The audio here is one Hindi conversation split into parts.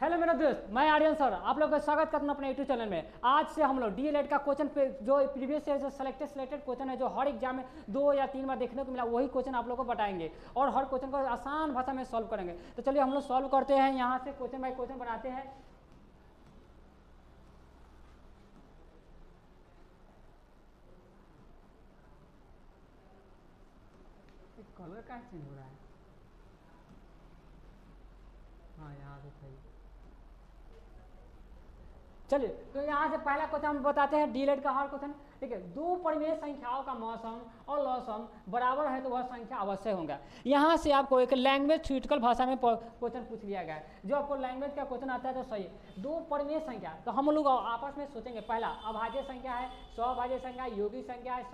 हेलो मेरा दोस्त, मैं आर्यन सर आप लोग का स्वागत करता हूँ अपने यूट्यूब चैनल में। आज से हम लोग डीएलएड का क्वेश्चन पे जो प्रीवियस ईयर जो सिलेक्टेड क्वेश्चन है जो हर एग्जाम में 2 या 3 बार देखने को मिला, वही क्वेश्चन आप लोग को बताएंगे और हर क्वेश्चन को आसान भाषा में सॉल्व करेंगे। तो चलिए हम लोग सॉल्व करते हैं, यहाँ से क्वेश्चन बाय क्वेश्चन बनाते हैं। कलर का चेंज हो रहा है। हाँ यहाँ से सही। चलिए तो यहाँ से पहला क्वेश्चन हम बताते हैं डीएलएड का हर क्वेश्चन। ठीक है, दो परिमेय संख्याओं का मौसम और लौसम बराबर है तो वह संख्या अवश्य होगा। यहाँ से आपको एक लैंग्वेज थ्योरेटिकल भाषा में क्वेश्चन पूछ लिया गया है। जो आपको लैंग्वेज का क्वेश्चन आता है तो सही है। दो परिमेय संख्या, तो हम लोग आपस में सोचेंगे। पहला अभाज्य संख्या है, स्वभाज्य संख्या है, योगी संख्या है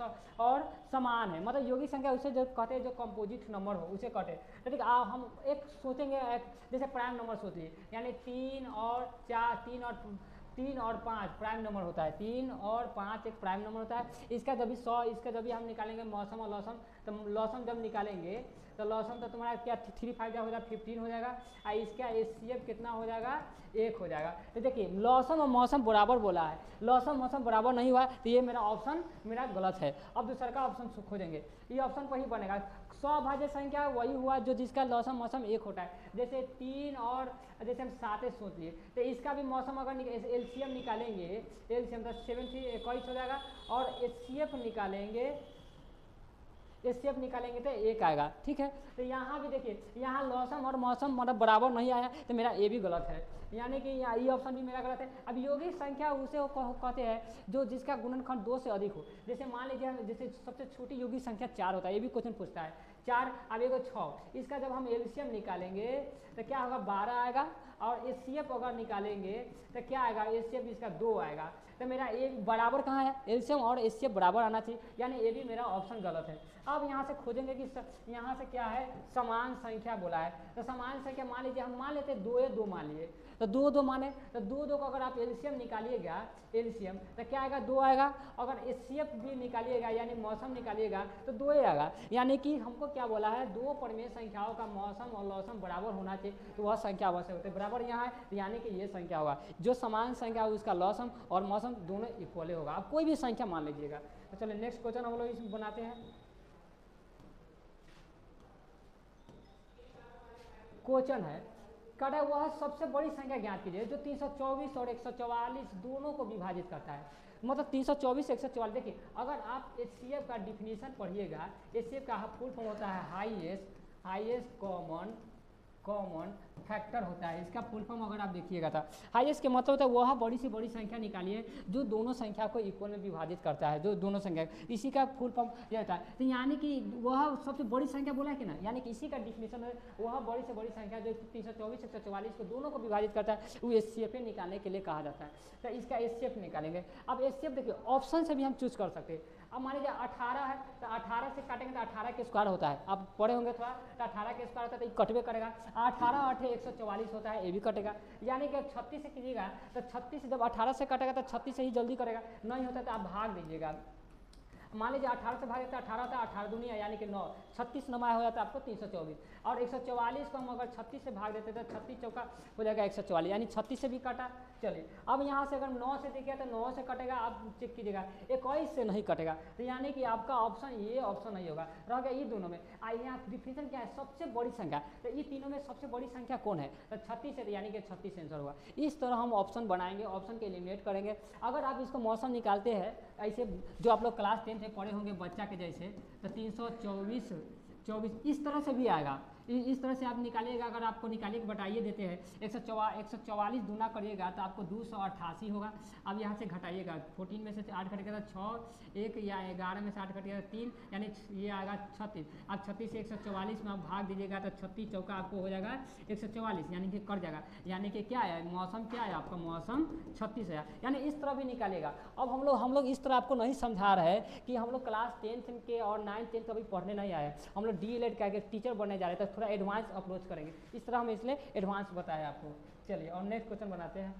और समान है। मतलब योगी संख्या उसे जो कहते हैं जो कंपोजिट नंबर हो उसे कहते हैं। तो ठीक है, हम एक सोचेंगे जैसे प्राइम नंबर सोचिए, यानी 3 और 5 प्राइम नंबर होता है। 3 और 5 एक प्राइम नंबर होता है। इसका जब भी 100, इसका जब भी हम निकालेंगे मौसम और लौसम, तो लौसम जब निकालेंगे तो लौसम तो तुम्हारा क्या 3 5 हो जाएगा 15 हो जाएगा। और इसका एचसीएफ कितना हो जाएगा 1 हो जाएगा। तो देखिए लौसम और मौसम बराबर बोला है, लौसम मौसम बराबर नहीं हुआ तो ये मेरा ऑप्शन मेरा गलत है। अब दूसरा का ऑप्शन खोजेंगे, ये ऑप्शन वही बनेगा। स्वभाज्य संख्या वही हुआ जो जिसका लौसम मौसम 1 होता है। जैसे 3 और जैसे हम 7 सोच लिए तो इसका भी मौसम अगर एलसीएम निकालेंगे, एलसीएम तो 7 21 हो जाएगा। और एचसीएफ निकालेंगे, एचसीएफ निकालेंगे तो 1 आएगा। ठीक है, तो यहाँ भी देखिए यहाँ लौसम और मौसम मतलब बराबर नहीं आया तो मेरा ए भी गलत है, यानी कि यहाँ ये ऑप्शन भी मेरा गलत है। अब यौगिक संख्या उसे कहते हैं जो जिसका गुणनखंड 2 से अधिक हो। जैसे मान लीजिए जैसे सबसे छोटी यौगिक संख्या 4 होता है, ये भी क्वेश्चन पूछता है 4। अब एगो 6, इसका जब हम एलसीएम निकालेंगे तो क्या होगा 12 आएगा। और एचसीएफ अगर निकालेंगे तो क्या आएगा, एचसीएफ इसका 2 आएगा। तो मेरा ए बराबर कहाँ है, एलसीएम और एचसीएफ बराबर आना चाहिए, यानी ए भी मेरा ऑप्शन गलत है। अब यहाँ से खोजेंगे कि यहाँ से क्या है, समान संख्या बोला है। तो समान संख्या मान लीजिए हम मान लेते 2 मान लिए, तो 2 माने तो 2 को अगर आप एलसीएम निकालिएगा, एलसीएम तो क्या आएगा 2 आएगा। अगर एचसीएफ भी निकालिएगा यानी मौसम निकालिएगा तो 2 आएगा। यानी कि हमको क्या बोला है, दो परिमेय संख्याओं का मौसम और लौसम बराबर होना चाहिए तो वह संख्या अवश्य होते बराबर यहाँ है, यानी कि ये संख्या होगा। जो समान संख्या हो उसका लौसम और मौसम दोनों इक्वल होगा। आप कोई भी संख्या मान लीजिएगा। तो चलिए नेक्स्ट क्वेश्चन हम लोग इसमें बनाते हैं। क्वेश्चन है कटा वह सबसे बड़ी संख्या ज्ञात कीजिए जो 324 और 144 दोनों को विभाजित करता है। मतलब 324 144। देखिए अगर आप एचसीएफ का डिफिनीशन पढ़िएगा, एचसीएफ का फुल फॉर्म होता है हाईएस्ट कॉमन फैक्टर होता है। इसका फुल फॉर्म अगर आप देखिएगा था, हाईएस्ट के मतलब होता है वह बड़ी से बड़ी संख्या निकालिए जो दोनों संख्या को इक्वल में विभाजित करता है, जो दोनों संख्या, इसी का फुल फॉर्म यह होता है। तो यानी कि वह सबसे बड़ी संख्या बोला है कि ना, यानी कि इसी का डिफिनेशन है वह बड़ी से बड़ी संख्या जो 324 144 को दोनों को विभाजित करता है, वो एचसीएफ निकालने के लिए कहा जाता है। तो इसका एचसीएफ निकालेंगे। अब एचसीएफ देखिए ऑप्शन से भी हम चूज कर सकते हैं। अब मान लीजिए 18 है तो 18 से काटेंगे तो 18 के स्क्वायर होता है, आप पढ़े होंगे थोड़ा, तो 18 के स्क्वायर होता है तो कटवे करेगा। 18 8 144 होता है, ये भी कटेगा। यानी कि 36 से कीजिएगा तो 36 जब 18 से कटेगा तो 36 से ही जल्दी करेगा, नहीं होता तो आप भाग दीजिएगा। मान लीजिए 18 से भाग देता है, 18 था 18 दुनिया यानी कि 9, 36 नमाया हो जाता है आपको 324। और 144 को हम अगर 36 से भाग देते तो 36 चौका हो जाएगा 144, यानी 36 से भी काटा। चलिए अब यहाँ से अगर 9 से देखिए तो 9 से कटेगा, आप चेक कीजिएगा 21 से नहीं कटेगा। तो यानी कि आपका ऑप्शन ये ऑप्शन नहीं होगा, रह गया ये दोनों में। यहाँ डिफिनेशन क्या है, सबसे बड़ी संख्या। तो ये तीनों में सबसे बड़ी संख्या कौन है, तो 36 है, यानी कि 36 आंसर होगा। इस तरह हम ऑप्शन बनाएंगे, ऑप्शन के एलिमिनेट करेंगे। अगर आप इसको मौसम निकालते हैं ऐसे जो आप लोग क्लास 10 से पढ़े होंगे बच्चा के जैसे, तो 324 इस तरह से भी आएगा। इस तरह से आप निकालिएगा। अगर आपको निकालिए बताइए देते हैं 144 दूना करिएगा तो आपको 288 होगा। अब यहाँ से घटाइएगा, 14 में से 8 घटेगा तो 6, 1 या 11 में से 8 घटेगा 3, यानी ये आएगा 36। अब 36 से 144 में आप भाग दीजिएगा तो 36 चौका आपको हो जाएगा 144, यानी कि कट जाएगा। यानी कि क्या है, मौसम क्या है आपका, मौसम 36 है। यानी इस तरह भी निकालेगा। अब हम लोग इस तरह आपको नहीं समझा रहे हैं कि हम लोग क्लास 10 के और 9 10 कभी पढ़ने नहीं आए, हम लोग डीएलएड का टीचर बनने जा रहे हैं, तो थोड़ा एडवांस अप्रोच करेंगे। इस तरह हम इसलिए एडवांस बताया आपको। चलिए और नेक्स्ट क्वेश्चन बनाते हैं।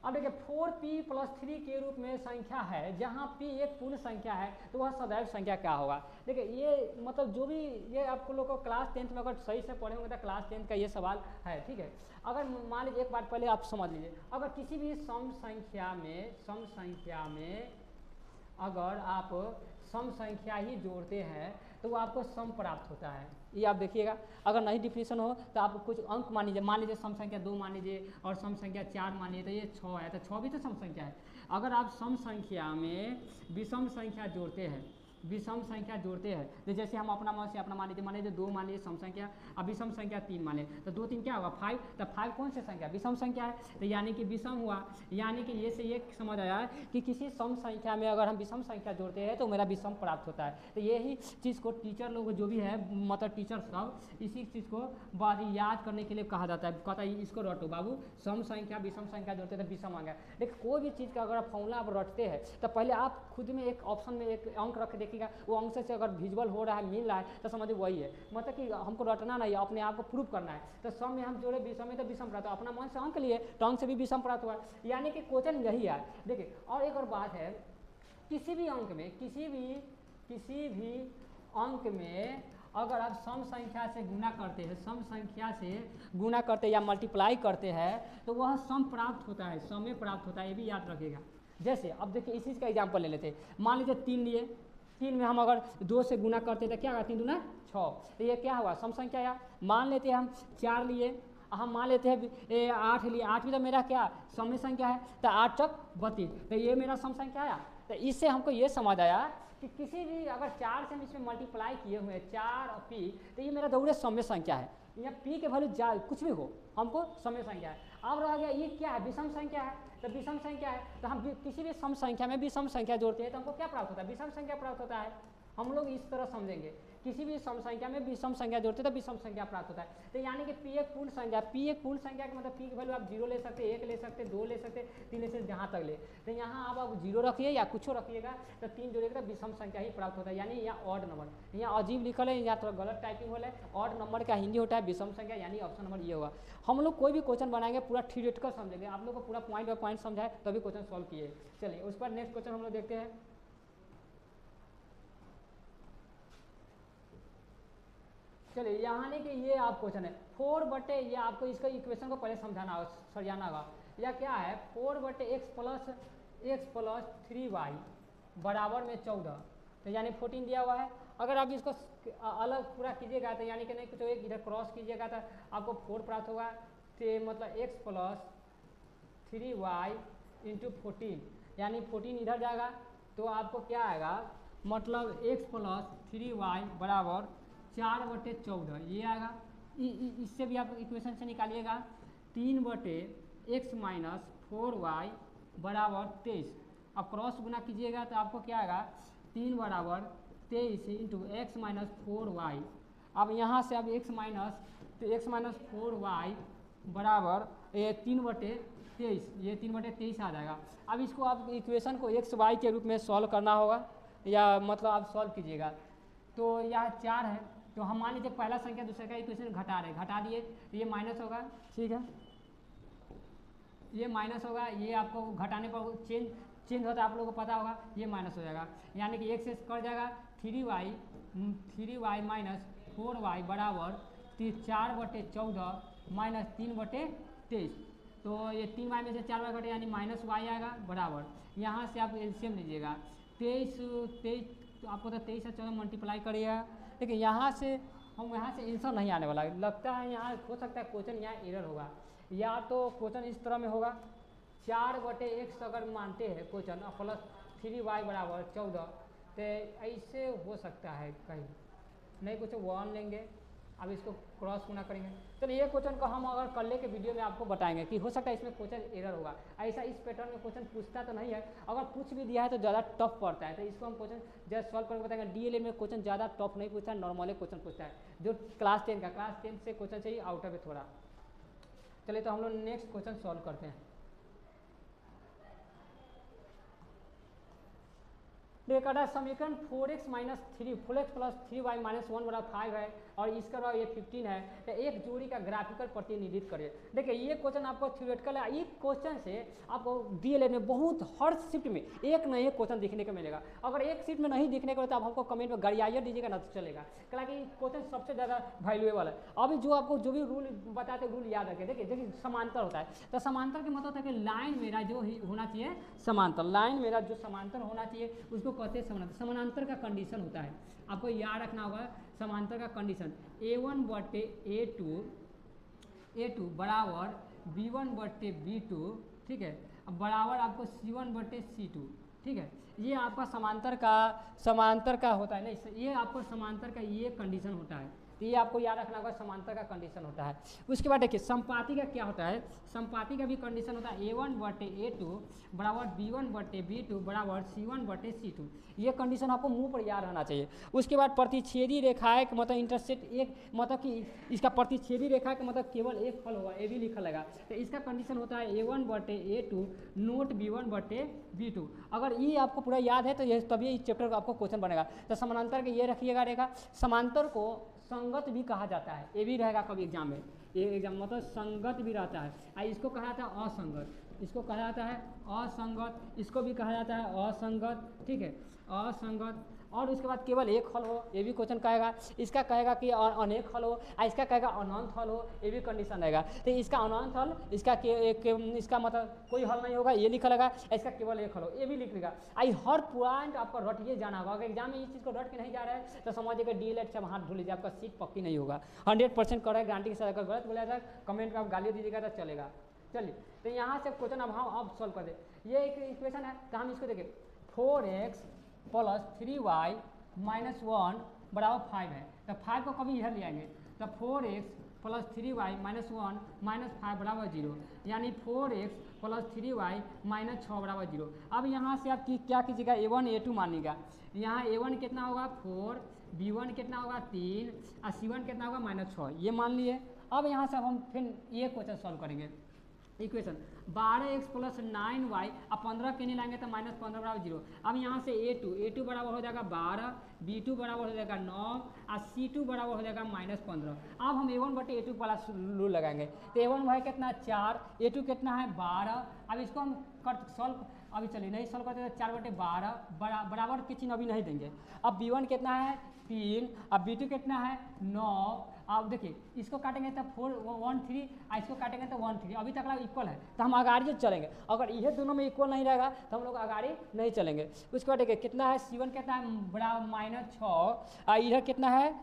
अब देखिए 4p+3 के रूप में संख्या है, जहाँ p एक पूर्ण संख्या है तो वह सदैव संख्या क्या होगा। देखिए ये मतलब जो भी ये आपको लोग को क्लास 10th में अगर सही से पढ़े होंगे तो क्लास 10th का ये सवाल है, ठीक है। अगर मान लीजिए एक बात पहले आप समझ लीजिए, अगर किसी भी सम संख्या में अगर आप सम संख्या ही जोड़ते हैं तो वो आपको सम प्राप्त होता है। ये आप देखिएगा, अगर नहीं डिफिनेशन हो तो आप कुछ अंक मान लीजिए सम संख्या 2 मान लीजिए और सम संख्या 4 मानिए, तो ये 6 है, तो 6 भी तो सम संख्या है। अगर आप सम संख्या में विषम संख्या जोड़ते हैं तो जैसे हम अपना मन से अपना मान लीजिए 2 मान लीजिए सम संख्या, अब विषम संख्या 3 मान लीजिए, तो 2 3 क्या होगा 5, तो 5 कौन सी संख्या विषम संख्या है, तो यानी कि विषम हुआ। यानी कि ये से ये समझ आया कि किसी सम संख्या में अगर हम विषम संख्या जोड़ते हैं तो मेरा विषम प्राप्त होता है। तो यही चीज़ को टीचर लोग जो भी है मतलब टीचर सब इसी चीज़ को याद करने के लिए कहा जाता है, कहता है इसको रटो बाबू, सम संख्या विषम संख्या जोड़ते तो विषम आ गया। लेकिन कोई भी चीज़ का अगर आप फॉर्मूला आप रटते हैं तो पहले आप खुद में एक ऑप्शन में एक अंक रख देखिएगा, वो अंक से अगर विजुअल हो रहा है मिल रहा है तो समझिए वही है, मतलब कि हमको रटना नहीं, अपने आप को प्रूव करना है। तो सम में हम जोड़े विषम में तो विषम प्राप्त हुआ, अपना मन से अंक लिए तो अंक से भी विषम प्राप्त हुआ, यानी कि क्वेश्चन यही है। देखिए और एक और बात है, किसी भी अंक में अगर आप सम संख्या से गुना करते हैं या मल्टीप्लाई करते हैं तो वह सम प्राप्त होता है, समय प्राप्त होता है, ये भी याद रखिएगा। जैसे अब देखिए इसी का एग्जांपल ले लेते हैं, मान लीजिए 3 लिए, 3 में हम अगर 2 से गुना करते तो क्या होगा 3 दूना 6, तो ये क्या हुआ सम संख्या या। मान लेते हैं हम 4 लिए, हम मान लेते हैं 8 लिए, 8 भी तो मेरा क्या सम संख्या है, तो 8 चौक 32, तो ये मेरा सम संख्या आया। तो इससे हमको ये समझ आया कि किसी भी अगर 4 से हम इसमें मल्टीप्लाई किए हुए हैं 4 और p, तो ये मेरा दौड़े सम संख्या है, यहाँ p के वैल्यू कुछ भी हो हमको सम संख्या है। अब रह गया ये क्या है विषम संख्या है, तो विषम संख्या है तो हम किसी भी सम संख्या में विषम संख्या जोड़ते हैं तो हमको क्या प्राप्त होता है विषम संख्या प्राप्त होता है। हम लोग इस तरह समझेंगे, किसी भी सम संख्या में विषम संख्या जोड़ते हैं तो विषम संख्या प्राप्त होता है। तो यानी कि p एक पूर्ण संख्या, p एक पूर्ण संख्या के मतलब p की वैल्यू आप 0 ले सकते, 1 ले सकते, 2 ले सकते, 3 ले सकते, जहाँ तक ले। तो यहाँ आप 0 रखिए या कुछ रखिएगा तो 3 जोड़िएगा तो विषम संख्या ही प्राप्त होता है, यानी यहाँ ऑड नंबर। यहाँ अजीब लिखल है, यहाँ थोड़ा गलत टाइपिंग हो है, ऑड नंबर का हिंदी होता है विषम संख्या, यानी ऑप्शन नंबर ये होगा। हम लोग कोई भी क्वेश्चन बनाएंगे पूरा थियोरेटिकल समझेंगे, आप लोग को पूरा पॉइंट बाय पॉइंट समझाए तभी क्वेश्चन सॉल्व किए। चलिए उस पर नेक्स्ट क्वेश्चन हम लोग देखते हैं। चलिए यहाँ नहीं कि ये आप क्वेश्चन है 4/, ये आपको इसका इक्वेशन को पहले समझाना होगा। यह क्या है 4/x प्लस 3y बराबर में 14, तो यानी 14 दिया हुआ है। अगर आप इसको अलग पूरा कीजिएगा तो यानी कि नहीं कुछ एक इधर क्रॉस कीजिएगा तो आपको 4 प्राप्त होगा, तो मतलब x प्लस 3y इंटू 14, यानी 14 इधर जाएगा तो आपको क्या आएगा मतलब x प्लस 3y बराबर 4/14 ये आएगा। इससे भी आप इक्वेशन से निकालिएगा 3/x माइनस 4y बराबर 23, अब क्रॉस गुना कीजिएगा तो आपको क्या आएगा 3 बराबर 23 इंटू एक्स माइनस 4y। अब यहाँ से अब x माइनस 4y बराबर 3/23, ये 3/23 आ जाएगा। अब इसको आप इक्वेशन को xy के रूप में सॉल्व करना होगा या मतलब आप सॉल्व कीजिएगा। तो यह 4 है, तो हम मान लीजिए पहला संख्या दूसरे का इक्वेशन घटा दिए तो ये माइनस होगा, ठीक है, ये माइनस होगा, ये आपको घटाने पर चेंज होता है आप लोगों को पता होगा, ये माइनस हो जाएगा, यानी कि एक से कट जाएगा 3y माइनस 4y बराबर 4/14 माइनस 3/23, तो ये 3y में से 4y घटे यानी माइनस y आएगा बराबर, यहाँ से आप एलसीएम लीजिएगा 23 तो आपको तो 23 से 14 मल्टीप्लाई करिएगा। लेकिन यहाँ से आंसर नहीं आने वाला लगता है, यहाँ हो सकता है क्वेश्चन यहाँ एरर होगा, या तो क्वेश्चन इस तरह में होगा 4/x अगर मानते हैं क्वेश्चन प्लस 3y बराबर 14, तो ऐसे हो सकता है कहीं नहीं कुछ 1 लेंगे, अब इसको क्रॉस गुना करेंगे। चलिए ये क्वेश्चन को हम अगर कल के वीडियो में आपको बताएंगे कि हो सकता है इसमें क्वेश्चन एरर होगा, ऐसा इस पैटर्न में क्वेश्चन पूछता तो नहीं है, अगर पूछ भी दिया है तो ज़्यादा टफ पड़ता है, तो इसको हम क्वेश्चन जस्ट सॉल्व करके बताएंगे। डीएलए में क्वेश्चन ज़्यादा टफ नहीं पूछता है, नॉर्मली क्वेश्चन पूछता है, जो क्लास 10 से क्वेश्चन चाहिए आउट ऑफ थोड़ा। चलिए तो हम लोग नेक्स्ट क्वेश्चन सॉल्व करते हैं। देखिए कटा समीकरण 4x minus 3 4x plus 3y minus 1 बराबर 5 है और इसका बराबर ये 15 है। तो एक जोड़ी का ग्राफिकल प्रतिनिधित्व करिए। देखिए ये क्वेश्चन आपको थ्योरेटिकल है, इस क्वेश्चन से आपको डीएलएड में बहुत हर शिफ्ट में एक न एक क्वेश्चन देखने को मिलेगा। अगर एक शिफ्ट में नहीं दिखने को तो आप हमको कमेंट में गरियाइए दीजिएगा ना तो चलेगा, क्योंकि क्वेश्चन सबसे ज़्यादा वैल्यूएबल है। अभी जो आपको जो भी रूल बताते रूल याद रखें। देखिए समांतर होता है, तो समांतर का मतलब होता है कि लाइन मेरा जो होना चाहिए समांतर, लाइन मेरा जो समांतर होना चाहिए उसको कहते हैं समांतर। समानांतर का कंडीशन होता है, आपको याद रखना होगा समांतर का कंडीशन A1 बटे A2 बराबर B1 बटे B2, ठीक है, अब बराबर आपको C1 बटे C2, ठीक है। ये आपका समांतर का होता है ना, ये आपको समांतर का ये कंडीशन होता है, तो ये आपको याद रखना होगा समांतर का कंडीशन होता है। उसके बाद देखिए संपाती का क्या होता है, संपाती का भी कंडीशन होता है A1 बटे A2 बराबर B1 बटे B2 बराबर C1 बटे C2। ये कंडीशन आपको मुंह पर याद रहना चाहिए। उसके बाद प्रतिच्छेदी रेखाएं का मतलब इंटरसेक्ट एक, मतलब कि इसका प्रतिच्छेदी रेखा का मतलब केवल एक फल होगा, ए भी लिखा लगा, तो इसका कंडीशन होता है A1 बटे A2 नोट B1 बटे B2। अगर ये आपको पूरा याद है तो ये तभी इस चैप्टर का आपको क्वेश्चन बनेगा। तो समानांतर के ये रखिएगा रेखा, समांतर को संगत भी कहा जाता है, ये भी रहेगा कभी एग्जाम में, ये एग्जाम मतलब संगत भी रहता है। इसको कहा जाता है असंगत, इसको कहा जाता है असंगत, इसको भी कहा जाता है असंगत, ठीक है, असंगत। और उसके बाद केवल एक हल हो, ये भी क्वेश्चन कहेगा। इसका कहेगा कि अनेक हल हो, इसका कहेगा अनंत हल हो, ये भी कंडीशन रहेगा। तो इसका अनंत हल, इसका इसका मतलब कोई हल नहीं होगा, ये लिखा लगा, इसका केवल एक हल हो, ये भी लिख लेगा। आई हर पॉइंट आपको रटिए जाना होगा। अगर एग्जाम में इस चीज़ को रट के नहीं जा रहा है तो समझिएगा डीएलएड से आप हाथ धो लीजिए, आपका सीट पक्की नहीं होगा। 100% करेक्ट गारंटी के साथ। अगर गलत बोला जाए कमेंट में आप गाली दीजिएगा तो चलेगा। चलिए तो यहाँ से क्वेश्चन अब हम अब सॉल्व कर दे। ये एक इक्वेशन है, तो हम इसको देखिए 4x प्लस 3y माइनस 1 बराबर 5 है। तो 5 को कभी इधर ले आएंगे, तो 4x plus 3y minus 1 minus 5 बराबर 0, यानी 4x प्लस 3y माइनस 6 बराबर 0। अब यहाँ से आप क्या कीजिएगा, A1 A2 मानिएगा। यहाँ A1 कितना होगा 4, B1 कितना होगा 3 और C1 कितना होगा माइनस 6, ये मान लिए। अब यहाँ से हम फिर ये क्वेश्चन सॉल्व करेंगे। इक्वेशन 12x प्लस 9y, अब 15 के नहीं लाएंगे तो माइनस 15 बराबर 0। अब यहाँ से A2 बराबर हो जाएगा 12, B2 बराबर हो जाएगा 9 और C2 बराबर हो जाएगा माइनस 15। अब हम A1 बटे A2 वाला रूल लगाएंगे। तो A1 भाई कितना 4, A2 कितना है 12। अब इसको हम सॉल्व, अभी चलिए नहीं सॉल्व करते तो 4 बटे 12 बराबर की चिन्ह अभी नहीं देंगे। अब B1 कितना है 3, अब B2 कितना है 9। अब देखिए इसको काटेंगे तो 4 1 3, इसको काटेंगे तो 1 3, अभी तक इक्वल है तो हम आगे चलेंगे। अगर ये दोनों में इक्वल नहीं रहेगा तो हम लोग आगे नहीं चलेंगे। उसके बाद देखिए कितना है C1 कितना है बड़ा माइनस 6, इधर कितना है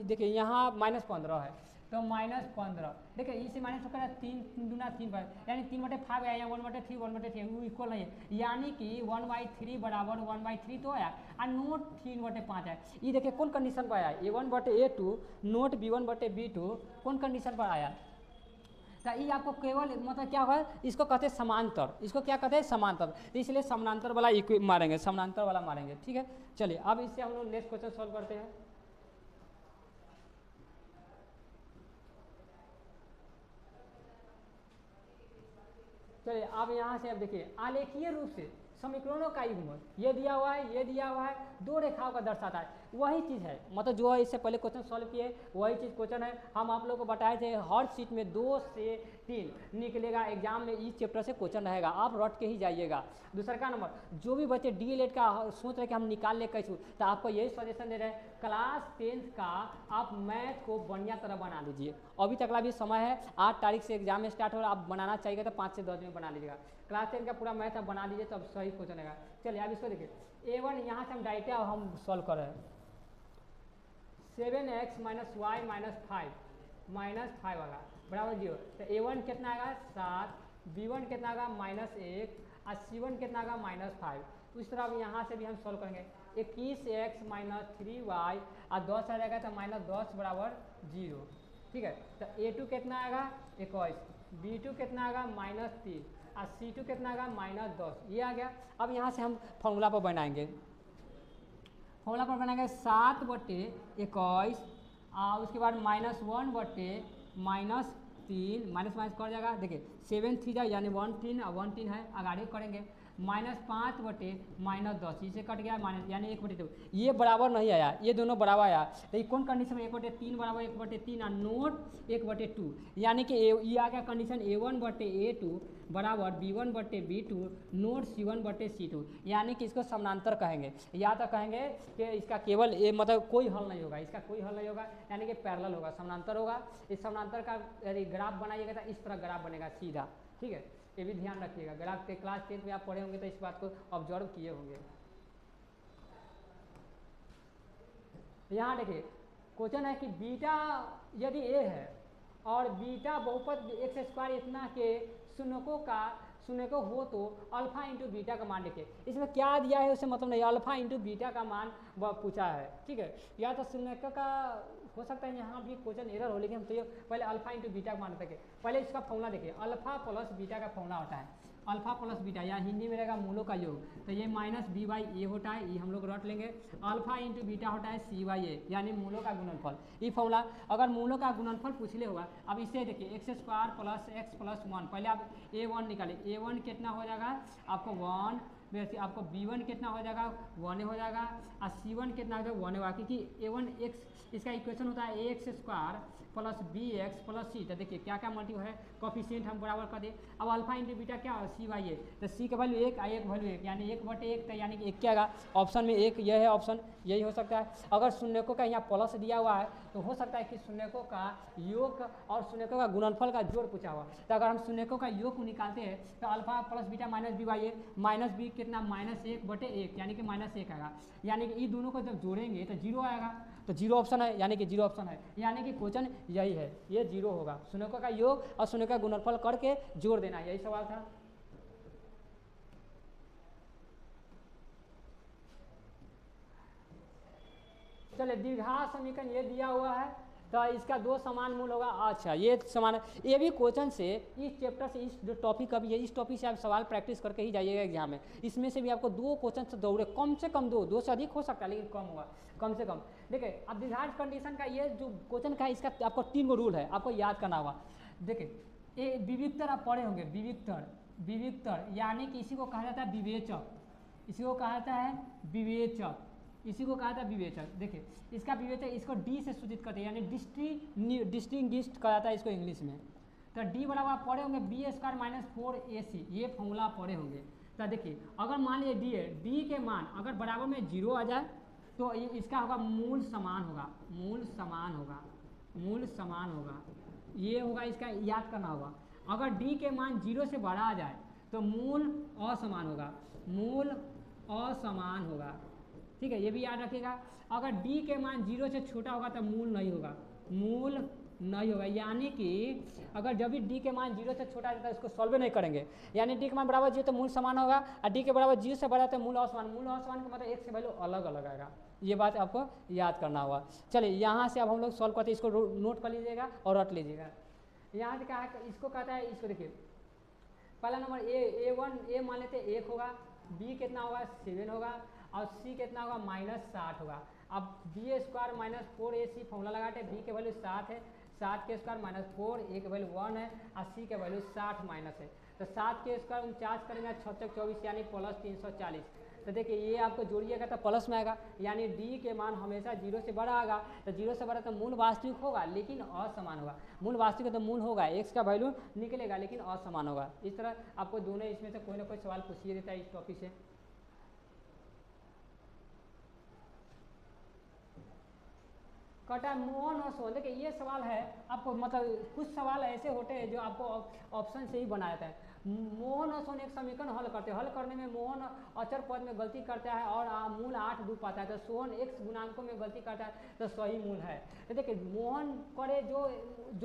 देखिए यहाँ माइनस 15 है, तो माइनस 15। देखिए इसे माइनस होकर 3 दूना 3 पर, यानी 3/5 आया, 1/3 1/3 वो इक्वल नहीं है, यानी कि 1/3 बराबर 1/3 तो आया और नोट 3/5 है। ये देखिए कौन कंडीशन पर आया, A1 बटे A2 नोट B1 बटे B2 कौन कंडीशन पर आया। तो ये आपको केवल मतलब क्या होगा, इसको कहते हैं समांतर, इसको क्या कहते हैं समांतर, इसलिए समांतर वाला मारेंगे, समांतर वाला मारेंगे, ठीक है। चलिए अब इससे हम लोग नेक्स्ट क्वेश्चन सॉल्व करते हैं। चलिए अब यहाँ से अब देखिए आलेखीय रूप से समीकरणों का युग्मक ये दिया हुआ है, ये दिया हुआ है, दो रेखाओं का दर्शाता है, वही चीज़ है, मतलब जो है इससे पहले क्वेश्चन सॉल्व किए वही चीज़ क्वेश्चन है। हम आप लोगों को बताए थे हर सीट में 2 से 3 निकलेगा, एग्जाम में इस चैप्टर से क्वेश्चन रहेगा, आप रट के ही जाइएगा। दूसरा का नंबर, जो भी बच्चे डीएलएड का सोच रहे कि हम निकाल ले कैसे, तो आपको यही सजेशन दे रहे हैं क्लास 10th का आप मैथ को बढ़िया तरह बना लीजिए। अभी तक भी समय है, 8 तारीख से एग्जाम में स्टार्ट हो रहा है, आप बनाना चाहिए तो 5 से 10 में बना लीजिएगा। क्लास 10 का पूरा मैथ आप बना लीजिए तो अब सही क्वेश्चन आएगा। चलिए अब इसको देखिए A1 यहाँ से हम डायरेक्ट हम सॉल्व कर रहे हैं। 7x माइनस वाई माइनस 5 होगा बराबर 0। तो A1 कितना आएगा 7, B1 कितना आएगा -1 और C1 कितना आएगा -5। उस तरह अब यहाँ से भी हम सॉल्व करेंगे 21x माइनस 3y और 10 आ जाएगा तो -10 बराबर 0, ठीक है। तो A2 कितना आएगा 21, B2 कितना आएगा -3 और C2 कितना आएगा -10, ये आ गया। अब यहाँ से हम फॉर्मूला पर बनाएंगे, 7 बटे 21 और उसके बाद -1 बटे -3 माइनस कर जाएगा। देखिए 7 3 जाए यानी 1 3 और 1 3 है, आगे करेंगे -5/-10, इसे कट गया माइनस यानी 1/2, ये बराबर नहीं आया, ये दोनों बराबर आया। तो ये कौन कंडीशन में 1/3 बराबर 1/3 और नोट 1/2, यानी कि ये आ गया कंडीशन A1/A2 बराबर B1/B2 नोट C1/C2, यानी कि इसको समानांतर कहेंगे, या तो कहेंगे कि इसका केवल ये मतलब कोई हल नहीं होगा, इसका कोई हल नहीं होगा, यानी कि पैरेलल होगा, समानांतर होगा। इस समानांतर का यदि ग्राफ बनाइएगा तो इस तरह ग्राफ बनेगा सीधा, ठीक है, ये भी ध्यान रखिएगा। ग्राफ के क्लास 10 में आप पढ़े होंगे तो इस बात को ऑब्जर्व किए होंगे। यहाँ देखिए क्वेश्चन है कि बीटा यदि ए है और बीटा बहुपद x² इतना के शून्य को हो तो अल्फा इंटू बीटा का मान देखिए, इसमें क्या दिया है उसे मतलब नहीं, अल्फा इंटू बीटा का मान पूछा है, ठीक है। या तो शून्य का हो सकता है यहाँ भी क्वेश्चन एरर हो, लेकिन हम तो ये पहले अल्फा इंटू बीटा का मान सके। पहले इसका फॉर्मूला देखिए, अल्फा प्लस बीटा का फॉर्मूला होता है अल्फा प्लस बीटा, या हिंदी में रहेगा मूलों का योग, तो ये -b/a होता है, ये हम लोग रट लेंगे। अल्फा इंटू बीटा होता है c/a, यानी मूलों का गुणनफल। ये फॉर्मूला अगर मूलों का गुणनफल पूछ ले होगा, अब इसे देखिए x² + x + 1, पहले आप a1 निकाले, a1 कितना हो जाएगा आपको 1, वैसे आपको b1 कितना हो जाएगा 1 हो जाएगा, और c1 कितना हो जाएगा 1 होगा, क्योंकि a1 x इसका इक्वेशन होता है ax² + bx + c। तो देखिए क्या क्या मल्टी है, कोफिशिएंट हम बराबर कर दिए। अब अल्फा इंटू बीटा क्या है c/a, तो c का वैल्यू 1 और 1 वैल्यू 1, यानी 1/1, तो यानी कि 1 क्या आएगा ऑप्शन में 1, यह है ऑप्शन, यही हो सकता है। अगर शून्यकों का यहाँ प्लस दिया हुआ है तो हो सकता है कि शून्यकों का योग और शून्यकों का गुणनफल का जोड़ पूछा हुआ, तो अगर हम शून्यकों का योग को निकालते हैं तो alpha plus beta -b/a, -b कितना -1/1, यानी कि -1 आएगा, यानी कि इन दोनों को जब जोड़ेंगे तो 0 आएगा, तो 0 ऑप्शन है, यानी कि 0 ऑप्शन है, यानी कि क्वेश्चन यही है, ये 0 होगा। शून्यकों का योग और शून्यकों का गुणनफल करके जोड़ देना, यही सवाल था। चलिए द्विघात समीकरण ये दिया हुआ है, तो इसका 2 समान मूल होगा। अच्छा ये समान, ये भी क्वेश्चन से इस चैप्टर से, इस जो टॉपिक का भी है, इस टॉपिक से आप सवाल प्रैक्टिस करके ही जाइएगा एग्जाम में। इसमें से भी आपको 2 क्वेश्चन से दौड़े, कम से कम 2 से अधिक हो सकता है लेकिन कम होगा, कम से कम। देखिए अब द्विघात कंडीशन का ये जो क्वेश्चन का है, इसका आपको 3 गो रूल है, आपको याद करना होगा। देखिए ये विविक्तर आप पढ़े होंगे, विविक्तर यानी कि इसी को कहा जाता है विवेचक, इसी को कहा जाता है विवेचक, इसी को कहा था विवेचक। देखिए इसका विवेचक इसको डी से सूचित करते हैं, यानी डिस्टिंग्विश्ड कहा जाता है इसको इंग्लिश में। तो डी बराबर आप पढ़े होंगे b² - 4ac, ये फॉर्मूला पढ़े होंगे। तो देखिए अगर मान लीजिए डी है, डी के मान अगर बराबर में 0 आ जाए तो इसका होगा मूल समान होगा, मूल समान होगा, मूल समान होगा, ये होगा, इसका याद करना होगा। अगर डी के मान 0 से बड़ा आ जाए तो मूल असमान होगा, मूल असमान होगा, ठीक है, ये भी याद रखिएगा। अगर d के मान 0 से छोटा होगा तो मूल नहीं होगा, मूल नहीं होगा, यानी कि अगर जब भी d के मान 0 से छोटा है तो इसको सॉल्व नहीं करेंगे, यानी d के मान बराबर 0 तो मूल समान होगा, और d के बराबर 0 से बड़ा तो मूल असमान, मूल असमान का मतलब एक से वैल्यू अलग अलग आएगा, ये बात आपको याद करना होगा। चलिए यहाँ से अब हम लोग सॉल्व करते हैं, इसको नोट कर लीजिएगा और रट लीजिएगा। यहाँ से क्या है, इसको कहता है, इसको देखिए पहला नंबर a1 मान लेते 1 होगा, b कितना होगा 7 होगा, और c कितना होगा -60 होगा। अब b² - 4ac फॉर्मूला लगाते हैं, b के वैल्यू 7 है, 7 के स्क्वायर -4, a के वैल्यू 1 है, और c के वैल्यू 60 माइनस है, तो 7 के स्क्वायर 49 करेंगे 6 × 24 यानी +340। तो देखिए ये आपको जोड़िएगा तो प्लस में आएगा, यानी d के मान हमेशा 0 से बड़ा आएगा, तो 0 से बड़ा तो मूल वास्तविक होगा लेकिन असमान होगा, मूल वास्तविक तो मूल होगा, x का वैल्यू निकलेगा लेकिन असमान होगा। इस तरह आपको दोनों इसमें से कोई ना कोई सवाल पूछिए देता है इस टॉपिक से। कटा मोहन और सोहन, देखिए ये सवाल है आपको, मतलब कुछ सवाल ऐसे होते हैं जो आपको ऑप्शन से ही बनाया जाता है। मोहन और सोहन एक समीकरण हल करते हैं, हल करने में मोहन अचर पद में गलती करता है और मूल 8 डूब पाता है, तो सोहन x गुणांकों में गलती करता है तो सही मूल है। तो देखिए मोहन करे जो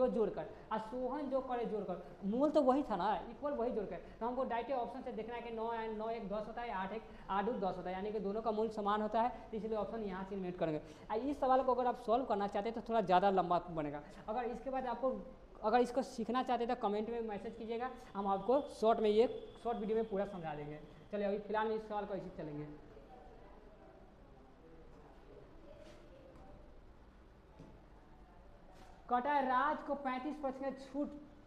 जोड़कर और सोहन जो करे जोड़कर, मूल तो वही था ना, इक्वल वही जोड़कर, तो हमको डायरेक्ट ऑप्शन से देखना है कि 9 1 10 होता है, 8 2 10 होता है, यानी कि दोनों का मूल समान होता है, तो इसलिए ऑप्शन यहाँ से इलिमिनेट करेंगे। इस सवाल को अगर आप सॉल्व करना चाहते हैं तो थोड़ा ज़्यादा लंबा बनेगा, अगर इसके बाद आपको अगर इसको सीखना चाहते हैं तो कमेंट में मैसेज कीजिएगा, हम आपको शॉर्ट में ये शॉर्ट वीडियो में पूरा समझा देंगे। चलिए अभी फिलहाल इस सवाल को इसी चलेंगे। कटा राज को 35%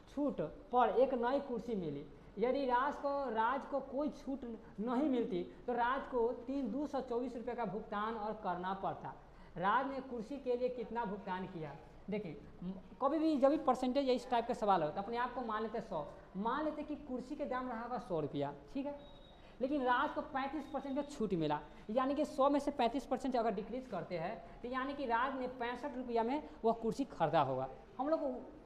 छूट पर एक नई कुर्सी मिली, यदि राज को कोई छूट नहीं मिलती तो राज को 224 रुपये का भुगतान और करना पड़ता। राज ने कुर्सी के लिए कितना भुगतान किया? देखिए कभी भी जब भी परसेंटेज या इस टाइप का सवाल हो तो अपने आप को मान लेते 100, मान लेते कि कुर्सी के दाम रहा होगा 100 रुपया, ठीक है, लेकिन राज को 35% का छूट मिला, यानी कि 100 में से 35% अगर डिक्रीज करते हैं तो यानी कि राज ने 65 रुपया में वह कुर्सी खरीदा होगा। हम लोग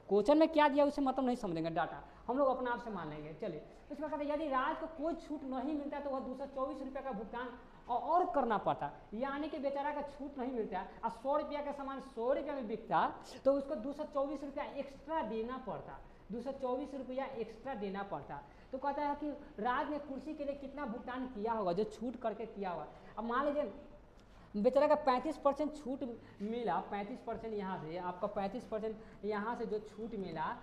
क्वेश्चन में क्या दिया उसे मतलब नहीं समझेंगे, डाटा हम लोग अपने आप से मान लेंगे। चलिए इसमें कहते हैं यदि राज को कोई छूट नहीं मिलता तो वह 224 रुपये का भुगतान और करना पड़ता, यानी कि बेचारा का छूट नहीं मिलता और 100 रुपया का सामान 100 रुपया में बिकता तो उसको 224 रुपया एक्स्ट्रा देना पड़ता, 224 रुपया एक्स्ट्रा देना पड़ता। तो कहता है कि राज ने कुर्सी के लिए कितना भुगतान किया होगा, जो छूट करके किया होगा। अब मान लीजिए बेचारा का 35% छूट मिला, 35% यहाँ से आपका 35% यहाँ से जो छूट मिला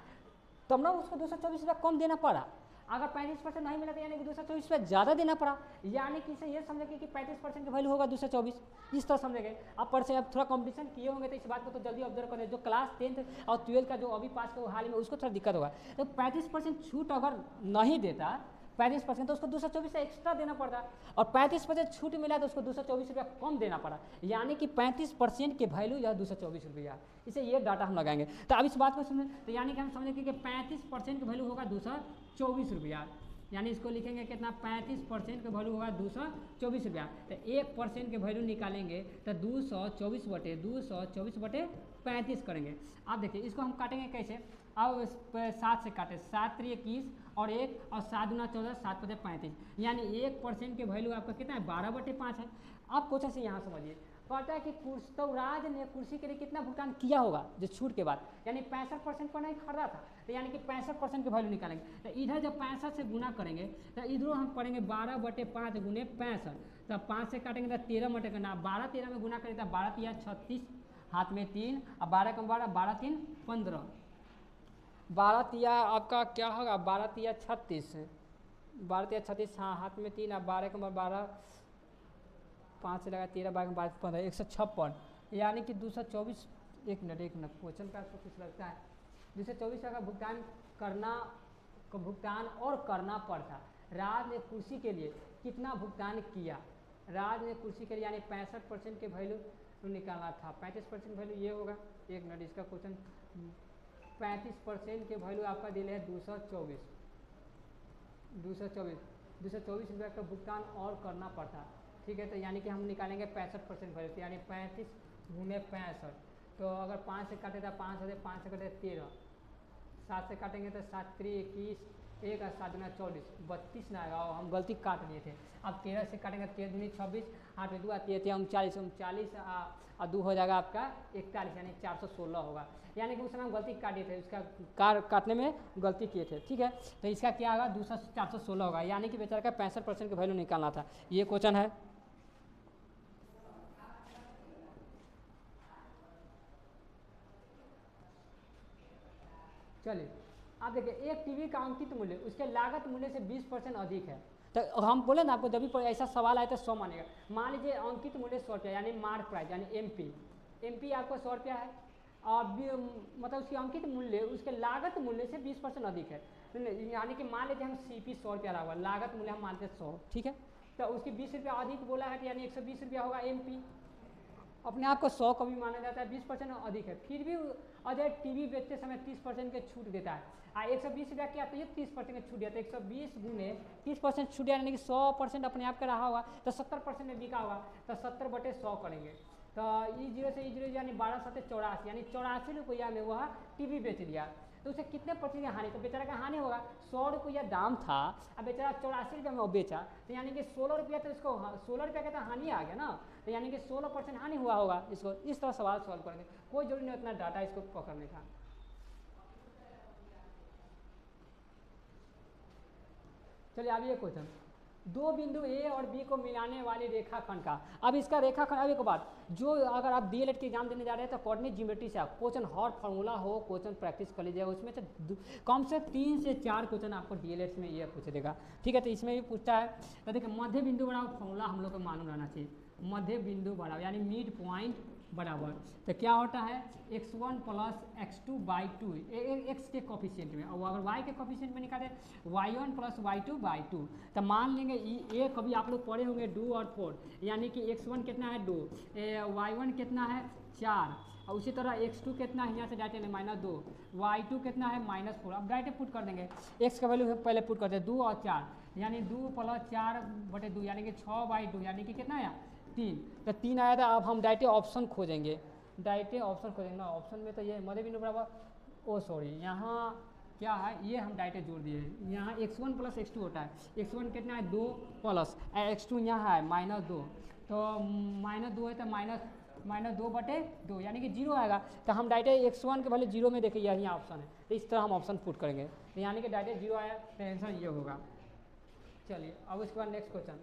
तब ना उसको 224 रुपया कम देना पड़ा। अगर 35% नहीं मिला तो यानी कि 224 रुपया ज़्यादा देना पड़ा, यानी कि इसे ये समझेंगे कि 35% का वैल्यू होगा 224, इस तरह समझेंगे। अब पर से अब थोड़ा कंपटीशन किए होंगे तो इस बात को तो जल्दी ऑब्जर्व करें। जो क्लास 10th और 12th का जो अभी पास का हाल में उसको थोड़ा दिक्कत होगा। तो 35% छूट अगर नहीं देता 35% तो उसको 224 से एक्स्ट्रा देना पड़ता, और 35% छूट मिला तो उसको 224 रुपया कम देना पड़ा, यानी कि 35% के वैल्यू या 224 रुपया। इसे ये डाटा हम लगाएंगे। तो अब इस बात को समझें तो यानी कि हम समझेंगे कि 35% का वैल्यू होगा 224 रुपया, यानी इसको लिखेंगे कितना 35% का वैल्यू होगा 224 रुपया। तो 1% के वैल्यू निकालेंगे तो 224/224/35 करेंगे। अब देखिए इसको हम काटेंगे कैसे, अब 7 से काटे, 7 3 21 और 1 और 7 दूना 14 7 5 35, यानी 1% के वैल्यू आपका कितना है 12/5 है। अब क्वेश्चन से यहाँ समझिए, कहता है कि तो राज ने कुर्सी के लिए कितना भुगतान किया होगा जो छूट के बाद, यानी 65% पर नहीं खरीदा था तो यानी कि 65% के वैल्यू निकालेंगे। तो इधर जब 65 से गुना करेंगे तो इधरों हम पढ़ेंगे 12/5 गुने 65, तो 5 से काटेंगे तो 13 बटे ना 12 13 में गुना करें तो 12 3 36, हाथ में 3 और 12 कम 12 12 3 15, 12 तिया आपका क्या होगा 12 तिया 36, 12 तिया 36, हाँ हाथ में 3 और 12 कम 12 5 से लगा 13 12 12 15 156, यानी कि 224। एक मिनट क्वेश्चन का आपको कुछ लगता है 224 का भुगतान और करना पड़ता। राज ने कुर्सी के लिए कितना भुगतान किया, राज ने कुर्सी के लिए यानी 65% के वैल्यू निकालना था। 35% वैल्यू ये होगा, एक मिनट इसका क्वेश्चन 35% के वैल्यू आपका दिल है 224 रुपये का भुगतान और करना पड़ता, ठीक है। तो यानी कि हम निकालेंगे 65% वैल्यू, यानी 35 गुने 65, तो अगर 5 से काटे तो 5 होते, 5 से काटे 13, 7 से काटेंगे तो 7 3 21, 1 और 7 दूना 40, 32 ना आएगा, हम गलती काट लिए थे। अब 13 से काटेंगे 13 दूनी 26, 8 में 2 आती है 39 और 2 हो जाएगा आपका 41, यानी 416 होगा, यानी कि उस समय हम गलती काटे थे, उसका काटने में गलती किए थे, ठीक है। तो इसका क्या होगा 416 होगा, यानी कि बेचारा का 65% का वैल्यू निकालना था। ये क्वेश्चन है। चलिए आप देखिए, एक टीवी का अंकित मूल्य उसके लागत मूल्य से 20% अधिक है। तो हम बोले ना आपको जब भी ऐसा सवाल आए तो 100 मानेगा। मान लीजिए अंकित मूल्य 100 रुपया यानी मार्क प्राइस यानी एमपी आपको 100 रुपया है, और मतलब उसकी अंकित मूल्य उसके लागत मूल्य से 20% अधिक है, यानी कि मान लीजिए हम सीपी 100 रुपया रहा हुआ, लागत मूल्य हम मानते हैं 100, ठीक है। तो उसकी 20 रुपया अधिक बोला है, यानी 120 रुपया होगा एमपी। अपने आप को 100 कभी माना जाता है, 20% अधिक है, फिर भी अजय टीवी बेचते समय 30% के छूट देता है। 120 रुपया क्या तो ये 30% के छूट दिया, तो 120 गुने 30% छूट दिया, यानी कि 100% अपने आप का रहा होगा, तो 70% में बिका होगा, तो 70/100 करेंगे। तो E0 से E0 यानी 12 7 84, यानी 84 रुपया में वह टीवी बेच दिया, तो उसे कितने % हानि, तो बेचारा का हानि होगा 100 रुपया दाम था, अब बेचारा 84 रुपया में वो बेचा, तो यानी कि 16 रुपया, तो इसको 16 रुपया का तो हानि आ गया ना, तो यानी कि 16% हानि हुआ होगा। इसको इस तरह सवाल सॉल्व करेंगे, कोई जरूरी नहीं उतना डाटा इसको पकड़ने का। चलिए अब ये क्वेश्चन, दो बिंदु ए और बी को मिलाने वाली रेखाखंड का, अब इसका रेखाखंड, अब एक बात, जो अगर आप डीएलएड के एग्जाम देने जा रहे हैं तो कोऑर्डिनेट ज्योमेट्री से आप क्वेश्चन हर फार्मूला हो क्वेश्चन प्रैक्टिस कर लीजिएगा, उसमें से कम से 3 से 4 क्वेश्चन आपको डीएलएड में ये पूछ देगा, ठीक है। तो इसमें भी पूछता है, तो देखिए मध्य बिंदु बराबर फार्मूला हम लोग को मालूम रहना चाहिए, मध्य बिंदु बराबर यानी मिड पॉइंट बराबर, तो क्या होता है x1 plus x2 by two, x के कोफिशिएंट में, और अगर y के कोफिशिएंट में निकाले y1 plus y2 by two, तो मान लेंगे ये कभी आप लोग पढ़े होंगे 2 और 4, यानी कि x1 कितना है 2, y1 कितना है 4, और उसी तरह x2 कितना है, यहाँ से डायरेक्ट -2, y2 कितना है -4। अब डायरेक्ट पुट कर देंगे, x का वैल्यू पहले पुट करते हैं 2 और 4, यानी 2 प्लस 4/2 यानी कि 6/2, यानी कि कितना आया 3, तो 3 आया था। अब हम डायरेक्ट ऑप्शन खोजेंगे, डायरेक्ट ऑप्शन खोजेंगे ना, ऑप्शन में तो ये मध्य बिंदु बराबर ओ सॉरी यहाँ क्या है, ये हम डायरेक्ट जोड़ दिए, यहाँ x1 प्लस x2 होता है, x1 कितना है 2 प्लस x2 यहाँ है -2, तो -2 है तो -2/2 यानी कि 0 आएगा, तो हम डायरेक्ट x1 के भले 0 में देखिए यही ऑप्शन है, तो इस तरह हम ऑप्शन पुट करेंगे, तो यानी कि डायरेक्ट 0 आया, तो आंसर ये होगा। चलिए अब उसके बाद नेक्स्ट क्वेश्चन,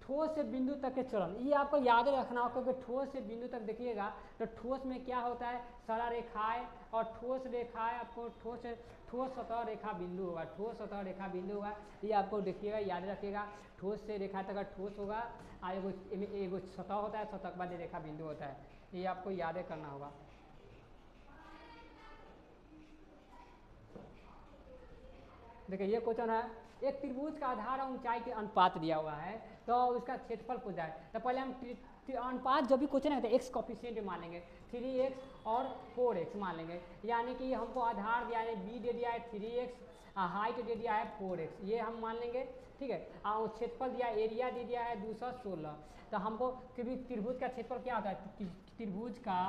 ठोस से बिंदु तक के चरण, ये आपको याद रखना होगा कि ठोस से बिंदु तक देखिएगा तो ठोस में क्या होता है सरल रेखाएं, और ठोस रेखाएं आपको ठोस सतह रेखा बिंदु होगा, ठोस सतह रेखा बिंदु होगा, ये आपको देखिएगा याद रखिएगा, ठोस से रेखा तक ठोस होगा, और एगो सतह होता है, सतह के बाद रेखा बिंदु होता है, ये आपको याद करना होगा। देखिए ये क्वेश्चन है, एक त्रिभुज का आधार और ऊंचाई के अनुपात दिया हुआ है, तो उसका क्षेत्रफल पूछा है, तो पहले हम अनुपात जो भी क्वेश्चन है तो एक्स कोफिशिएंट मान लेंगे, 3x और 4x मान लेंगे, यानी कि हमको आधार दिया है b दे दिया है 3x, हाइट दे दिया है 4x, ये हम मान लेंगे, ठीक है। और क्षेत्रफल दिया, एरिया दे दिया है 216, तो हमको क्योंकि त्रिभुज का क्षेत्रफल क्या होता है, त्रिभुज का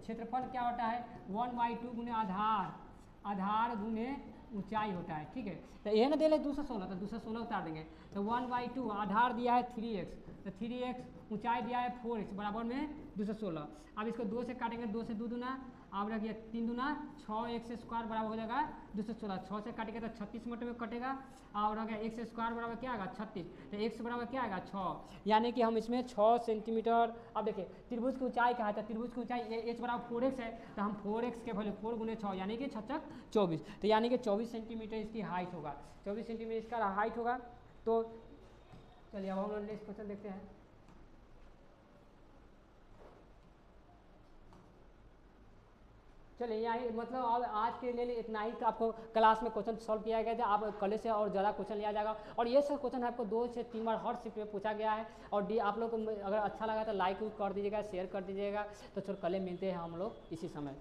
क्षेत्रफल क्या होता है 1/2 गुने आधार गुने ऊंचाई होता है, ठीक है। तो यह ना दे ले 216, तो 216 उतार देंगे, तो 1/2 आधार दिया है 3x, तो 3x ऊंचाई दिया है 4x बराबर में 216। अब इसको 2 से काटेंगे, 2 से 2 दूना, अब रखिए 3 दूना 6x² बराबर हो जाएगा 216, 6 से काटेंगे तो 36 मिनट में कटेगा, और रह गया x² बराबर क्या आएगा 36, तो x बराबर क्या आएगा 6, यानी कि हम इसमें 6 सेंटीमीटर। अब देखिए त्रिभुज की ऊंचाई कहा था, त्रिभुज की ऊंचाई h बराबर 4x है, तो हम 4x के वैल्यू 4 गुने 6 यानी कि 6 24, तो यानी कि 24 सेंटीमीटर इसकी हाइट होगा, 24 सेंटीमीटर इसका हाइट होगा। तो चलिए अब हम लोग नेक्स्ट क्वेश्चन देखते हैं। चलिए यहाँ मतलब अब आज के लिए इतना ही, तो आपको क्लास में क्वेश्चन सॉल्व किया गया था, आप कल से और ज़्यादा क्वेश्चन लिया जाएगा, और ये सब क्वेश्चन आपको 2 से 3 बार हर शिफ्ट में पूछा गया है, और आप लोग को अगर अच्छा लगा तो लाइक कर दीजिएगा, शेयर कर दीजिएगा, तो चलो कल मिलते हैं हम लोग इसी समय।